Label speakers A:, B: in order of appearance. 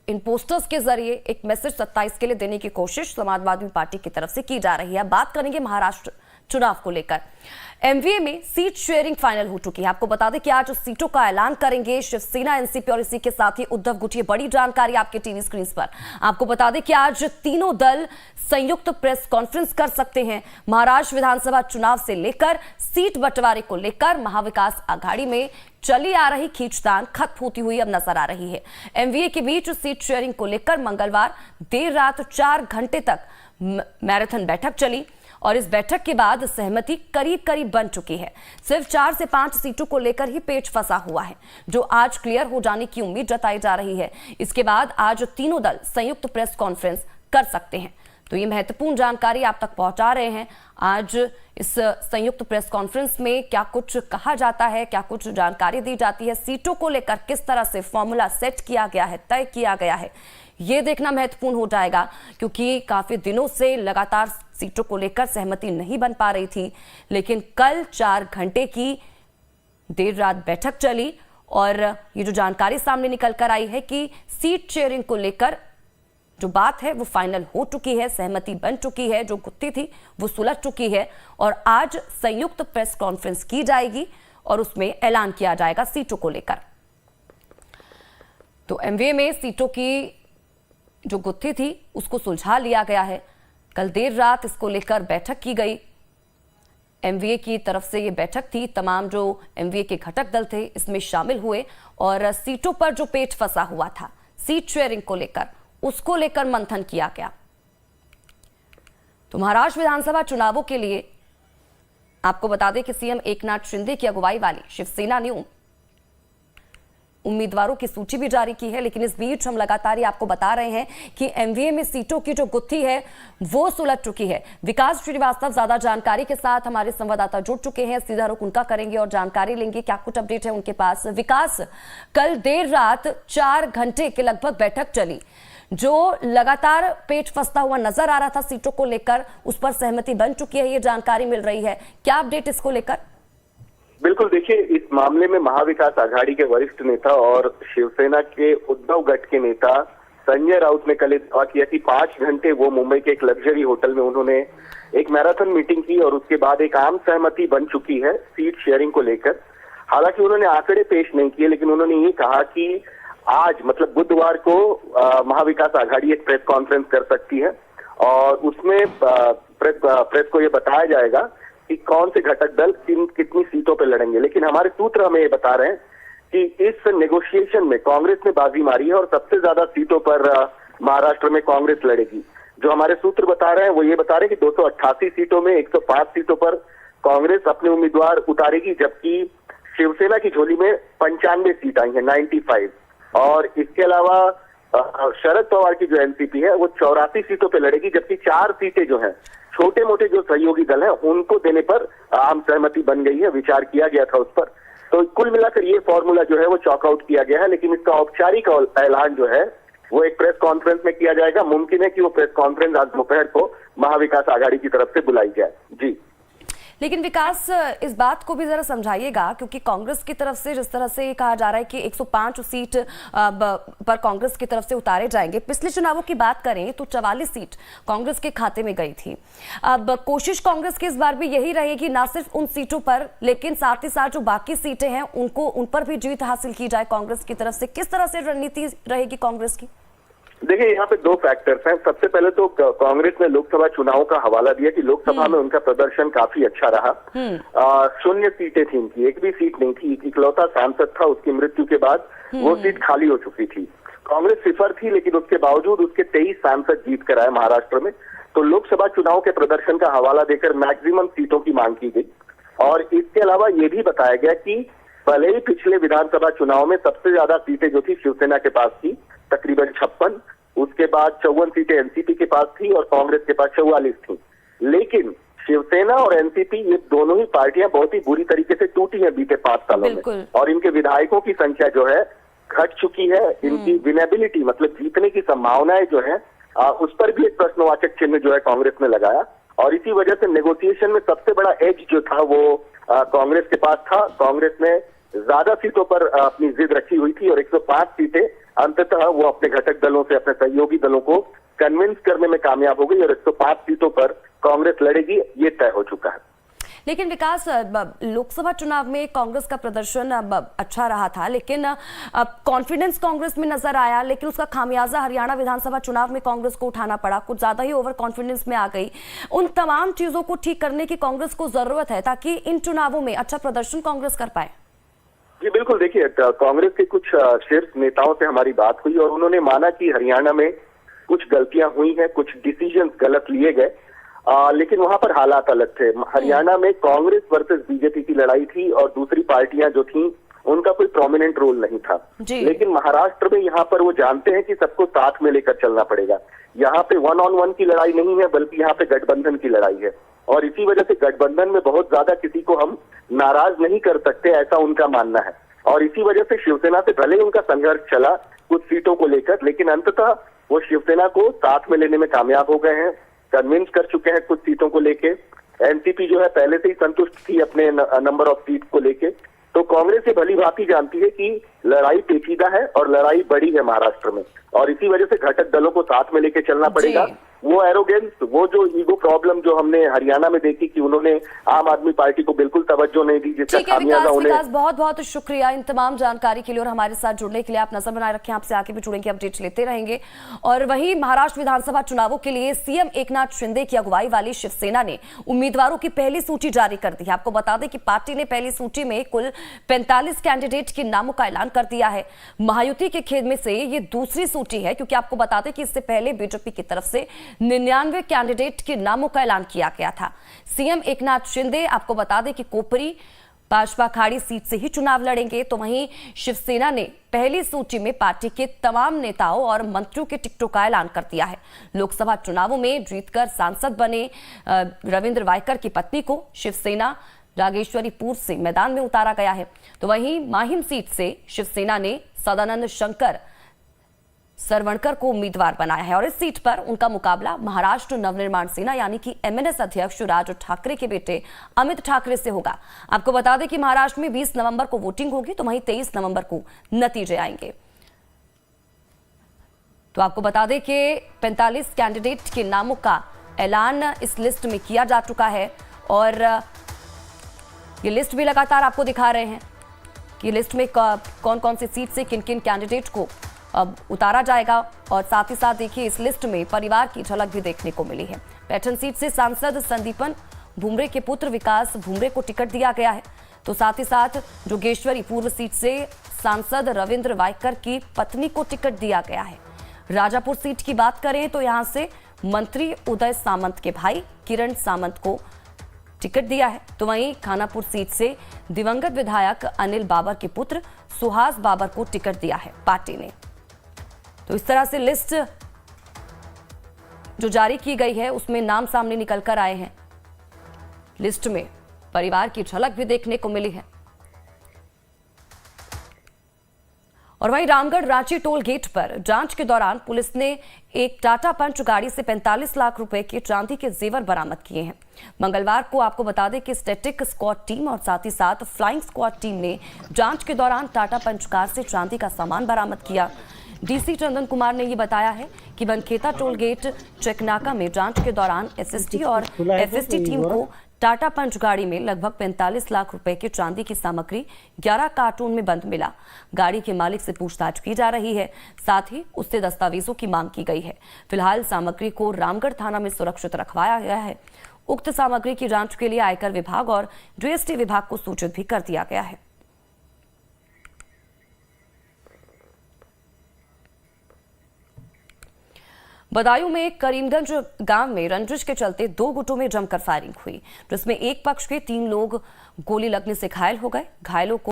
A: इन posters के जरिए एक मैसेज 27 के लिए देने की कोशिश समाजवादी पार्टी की तरफ से की जा रही है। बात करेंगे महाराष्ट्र चुनाव को लेकर। एमवीए में सीट शेयरिंग फाइनल हो चुकी है। आपको बता दें कि आज सीटों का ऐलान करेंगे शिवसेना, एनसीपी और इसी के साथ ही उद्धव गुट। ये बड़ी जानकारी आपके टीवी स्क्रीन पर। आपको बता दें कि आज तीनों दल संयुक्त प्रेस कॉन्फ्रेंस कर सकते हैं। महाराष्ट्र विधानसभा चुनाव से लेकर सीट बंटवारे को लेकर महाविकास आघाड़ी में चली आ रही खींचतान खत्म होती हुई अब नजर आ रही है। एमवीए के बीच सीट शेयरिंग को लेकर मंगलवार देर रात 4 घंटे तक मैराथन बैठक चली और इस बैठक के बाद सहमति करीब करीब बन चुकी है। सिर्फ 4 से 5 सीटों को लेकर ही पेच फंसा हुआ है, जो आज क्लियर हो जाने की उम्मीद जताई जा रही है। इसके बाद आज तीनों दल संयुक्त प्रेस कॉन्फ्रेंस कर सकते हैं। तो ये महत्वपूर्ण जानकारी आप तक पहुंचा रहे हैं। आज इस संयुक्त प्रेस कॉन्फ्रेंस में क्या कुछ कहा जाता है, क्या कुछ जानकारी दी जाती है, सीटों को लेकर किस तरह से फॉर्मूला सेट किया गया है, तय किया गया है, ये देखना महत्वपूर्ण हो जाएगा। क्योंकि काफी दिनों से लगातार सीटों को लेकर सहमति नहीं बन पा रही थी, लेकिन कल 4 घंटे की देर रात बैठक चली और ये जो जानकारी सामने निकल कर आई है कि सीट शेयरिंग को लेकर जो बात है वो फाइनल हो चुकी है, सहमति बन चुकी है, जो गुत्थी थी वो सुलझ चुकी है और आज संयुक्त प्रेस कॉन्फ्रेंस की जाएगी और उसमें ऐलान किया जाएगा सीटों को लेकर। तो एमवीए में सीटों की जो गुत्थी थी उसको सुलझा लिया गया है। कल देर रात इसको लेकर बैठक की गई। एमवीए की तरफ से ये बैठक थी, तमाम जो एमवीए के घटक दल थे इसमें शामिल हुए और सीटों पर जो पेच फंसा हुआ था सीट शेयरिंग को लेकर, उसको लेकर मंथन किया गया। तो महाराष्ट्र विधानसभा चुनावों के लिए आपको बता दें कि सीएम एकनाथ शिंदे की अगुवाई वाली शिवसेना ने उम्मीदवारों की सूची भी जारी की है। लेकिन इस बीच हम लगातार ही आपको बता रहे हैं कि एमवीए में सीटों की जो गुत्थी है वो सुलझ चुकी है। विकास श्रीवास्तव ज्यादा जानकारी के साथ हमारे संवाददाता जुड़ चुके हैं, सीधा रुख उनका करेंगे और जानकारी लेंगे क्या कुछ अपडेट है उनके पास। विकास, कल देर रात 4 घंटे के लगभग बैठक चली, जो लगातार पेच फंसता हुआ नजर आ रहा था सीटों को लेकर, उस पर सहमति बन चुकी है, ये जानकारी मिल रही है। क्या अपडेट इसको लेकर?
B: बिल्कुल, देखिए, इस मामले में महाविकास आघाड़ी के वरिष्ठ नेता और शिवसेना के उद्धव गट के नेता संजय राउत ने कल दावा किया कि 5 घंटे वो मुंबई के एक लग्जरी होटल में उन्होंने एक मैराथन मीटिंग की और उसके बाद एक आम सहमति बन चुकी है सीट शेयरिंग को लेकर। हालांकि उन्होंने आंकड़े पेश नहीं किए, लेकिन उन्होंने ये कहा कि आज मतलब बुधवार को महाविकास आघाड़ी एक प्रेस कॉन्फ्रेंस कर सकती है और उसमें प्रेस को ये बताया जाएगा कि कौन से घटक दल कितनी सीटों पर लड़ेंगे। लेकिन हमारे सूत्र हमें ये बता रहे हैं कि इस नेगोशिएशन में कांग्रेस ने बाजी मारी है और सबसे ज्यादा सीटों पर महाराष्ट्र में कांग्रेस लड़ेगी। जो हमारे सूत्र बता रहे हैं वो ये बता रहे हैं कि 288 सीटों में 105 सीटों पर कांग्रेस अपने उम्मीदवार उतारेगी, जबकि शिवसेना की झोली में 95 सीट आई है, 95। और इसके अलावा शरद पवार की जो एनसीपी है वो 84 सीटों पे लड़ेगी, जबकि 4 सीटें जो हैं छोटे मोटे जो सहयोगी दल हैं उनको देने पर आम सहमति बन गई है, विचार किया गया था उस पर। तो कुल मिलाकर ये फॉर्मूला जो है वो चॉकआउट किया गया है, लेकिन इसका औपचारिक ऐलान जो है वो एक प्रेस कॉन्फ्रेंस में किया जाएगा। मुमकिन है कि वो प्रेस कॉन्फ्रेंस आज दोपहर को महाविकास आघाड़ी की तरफ से बुलाई जाए। जी,
A: लेकिन विकास, इस बात को भी जरा समझाइएगा, क्योंकि कांग्रेस की तरफ से जिस तरह से कहा जा रहा है कि 105 सीट पर कांग्रेस की तरफ से उतारे जाएंगे। पिछले चुनावों की बात करें तो 44 सीट कांग्रेस के खाते में गई थी। अब कोशिश कांग्रेस की इस बार भी यही रहेगी, ना सिर्फ उन सीटों पर लेकिन साथ ही साथ जो बाकी सीटें हैं उन पर भी जीत हासिल की जाए कांग्रेस की तरफ से। किस तरह से रणनीति रहेगी कांग्रेस की?
B: देखिए, यहाँ पे 2 फैक्टर्स हैं। सबसे पहले तो कांग्रेस ने लोकसभा चुनाव का हवाला दिया कि लोकसभा में उनका प्रदर्शन काफी अच्छा रहा। 0 सीटें थी उनकी, एक भी सीट नहीं थी, इकलौता सांसद था, उसकी मृत्यु के बाद वो सीट खाली हो चुकी थी। कांग्रेस 0 थी, लेकिन उसके बावजूद उसके 23 सांसद जीत कर आए महाराष्ट्र में। तो लोकसभा चुनाव के प्रदर्शन का हवाला देकर मैक्सिमम सीटों की मांग की गई और इसके अलावा ये भी बताया गया कि भले ही पिछले विधानसभा चुनाव में सबसे ज्यादा सीटें जो थी शिवसेना के पास थी, तकरीबन 56, उसके बाद 54 सीटें एनसीपी के पास थी और कांग्रेस के पास 44 थी। लेकिन शिवसेना और एनसीपी ये दोनों ही पार्टियां बहुत ही बुरी तरीके से टूटी हैं बीते 5 सालों में और इनके विधायकों की संख्या जो है घट चुकी है। इनकी विनेबिलिटी मतलब जीतने की संभावनाएं जो है उस पर भी एक प्रश्नवाचक चिन्ह जो है कांग्रेस ने लगाया और इसी वजह से नेगोशिएशन में सबसे बड़ा एज जो था वो कांग्रेस के पास था। कांग्रेस ने ज्यादा सीटों पर अपनी जिद रखी हुई थी और 105 सीटें अंततः वो अपने घटक दलों से, अपने सहयोगी दलों को कन्विंस करने में कामयाब हो गई और 105 सीटों पर कांग्रेस लड़ेगी, ये तय हो चुका है।
A: लेकिन विकास, लोकसभा चुनाव में कांग्रेस का प्रदर्शन अच्छा रहा था, लेकिन कॉन्फिडेंस कांग्रेस में नजर आया, लेकिन उसका खामियाजा हरियाणा विधानसभा चुनाव में कांग्रेस को उठाना पड़ा। कुछ ज्यादा ही ओवर कॉन्फिडेंस में आ गई। उन तमाम चीजों को ठीक करने की कांग्रेस को जरूरत है ताकि इन चुनावों में अच्छा प्रदर्शन कांग्रेस कर पाए।
B: जी बिल्कुल, देखिए कांग्रेस के कुछ शीर्ष नेताओं से हमारी बात हुई और उन्होंने माना कि हरियाणा में कुछ गलतियां हुई हैं, कुछ डिसीजन गलत लिए गए, लेकिन वहां पर हालात अलग थे। हरियाणा में कांग्रेस वर्सेस बीजेपी की लड़ाई थी और दूसरी पार्टियां जो थी उनका कोई प्रोमिनेंट रोल नहीं था। लेकिन महाराष्ट्र में यहाँ पर वो जानते हैं कि सबको साथ में लेकर चलना पड़ेगा। यहाँ पे 1-on-1 की लड़ाई नहीं है, बल्कि यहाँ पे गठबंधन की लड़ाई है और इसी वजह से गठबंधन में बहुत ज्यादा किसी को हम नाराज नहीं कर सकते, ऐसा उनका मानना है। और इसी वजह से शिवसेना से भले ही उनका संघर्ष चला कुछ सीटों को लेकर, लेकिन अंततः वो शिवसेना को साथ में लेने में कामयाब हो गए हैं, कन्विंस कर चुके हैं कुछ सीटों को लेके। एनसीपी जो है पहले से ही संतुष्ट थी अपने नंबर ऑफ सीट को लेके। तो कांग्रेस ये भली भांति जानती है कि लड़ाई पेचीदा है और लड़ाई बड़ी है महाराष्ट्र में, और इसी वजह से घटक दलों को साथ में लेके चलना पड़ेगा। वो एरोगेंस, वो जो ईगो प्रॉब्लम जो हमने हरियाणा में देखी कि उन्होंने आम आदमी पार्टी को बिल्कुल तवज्जो नहीं दी, जिसका खामियाजा उन्हें।
A: बहुत बहुत शुक्रिया इन तमाम जानकारी के लिए और हमारे साथ जुड़ने के लिए। आप नजर बनाए रखें, आपसे आगे भी जुड़ेंगे, अपडेट्स लेते रहेंगे। और वहीं महाराष्ट्र विधानसभा चुनावों के लिए सीएम एकनाथ शिंदे की अगुवाई वाली शिवसेना ने उम्मीदवारों की पहली सूची जारी कर दी है। आपको बता दें कि पार्टी ने पहली सूची में कुल 45 कैंडिडेट के नामों का ऐलान कर दिया है। महायुति के खेद में से ये दूसरी सूची है, क्योंकि आपको बता दें कि इससे पहले बीजेपी की तरफ से 99 कैंडिडेट के नामों का ऐलान किया गया था। सीएम एकनाथ शिंदे आपको बता दें कि कोपरी भाजपा खाड़ी सीट से ही चुनाव लड़ेंगे। तो वहीं शिवसेना ने पहली सूची में पार्टी के तमाम नेताओं और मंत्रियों के टिकटों का ऐलान कर दिया है। लोकसभा चुनावों में जीतकर सांसद बने रविंद्र वायकर की पत्नी को शिवसेना रागेश्वरीपुर से मैदान में उतारा गया है। तो वहीं माहिम सीट से शिवसेना ने सदानंद शंकर सरवणकर को उम्मीदवार बनाया है और इस सीट पर उनका मुकाबला महाराष्ट्र नवनिर्माण सेना यानी कि एमएनएस अध्यक्ष राज ठाकरे के बेटे अमित ठाकरे से होगा। आपको बता दें कि महाराष्ट्र में 20 नवंबर को वोटिंग होगी, तो वहीं 23 नवंबर को नतीजे आएंगे। तो आपको बता दें कि 45 कैंडिडेट के नामों का ऐलान इस लिस्ट में किया जा चुका है और ये लिस्ट भी लगातार आपको दिखा रहे हैं कि लिस्ट में कौन कौन सी सीट से किन किन कैंडिडेट को अब उतारा जाएगा। और साथ ही साथ देखिए इस लिस्ट में परिवार की झलक भी देखने को मिली है। पैठन सीट से सांसद संदीपन भुमरे के पुत्र विकास भुमरे को टिकट दिया गया है। तो साथ ही साथ जोगेश्वरी पूर्व सीट से सांसद रविंद्र वायकर की पत्नी को टिकट दिया गया है। राजापुर सीट की बात करें तो यहां से मंत्री उदय सामंत के भाई किरण सामंत को टिकट दिया है। तो वहीं खानापुर सीट से दिवंगत विधायक अनिल बाबर के पुत्र सुहास बाबर को टिकट दिया है पार्टी ने। तो इस तरह से लिस्ट जो जारी की गई है उसमें नाम सामने निकल कर आए हैं। लिस्ट में परिवार की झलक भी देखने को मिली है। और वहीं रामगढ़ रांची टोल गेट पर जांच के दौरान पुलिस ने एक टाटा पंच गाड़ी से 45 लाख रुपए के चांदी के जेवर बरामद किए हैं। मंगलवार को आपको बता दें कि स्टैटिक स्क्वाड टीम और साथ ही साथ फ्लाइंग स्क्वाड टीम ने जांच के दौरान टाटा पंच कार से चांदी का सामान बरामद किया। डीसी चंदन कुमार ने ये बताया है कि बनखेता टोल गेट चेकनाका में जांच के दौरान एसएसटी और एफएसटी टीम को टाटा पंच गाड़ी में लगभग 45 लाख रुपए की चांदी की सामग्री 11 कार्टून में बंद मिला। गाड़ी के मालिक से पूछताछ की जा रही है, साथ ही उससे दस्तावेजों की मांग की गई है। फिलहाल सामग्री को रामगढ़ थाना में सुरक्षित रखवाया गया है। उक्त सामग्री की जांच के लिए आयकर विभाग और जीएसटी विभाग को सूचित भी कर दिया गया है। बदायूं में करीमगंज गांव में रंजिश के चलते 2 गुटों में जमकर फायरिंग हुई, जिसमें एक पक्ष के 3 लोग गोली लगने से घायल हो गए। घायलों को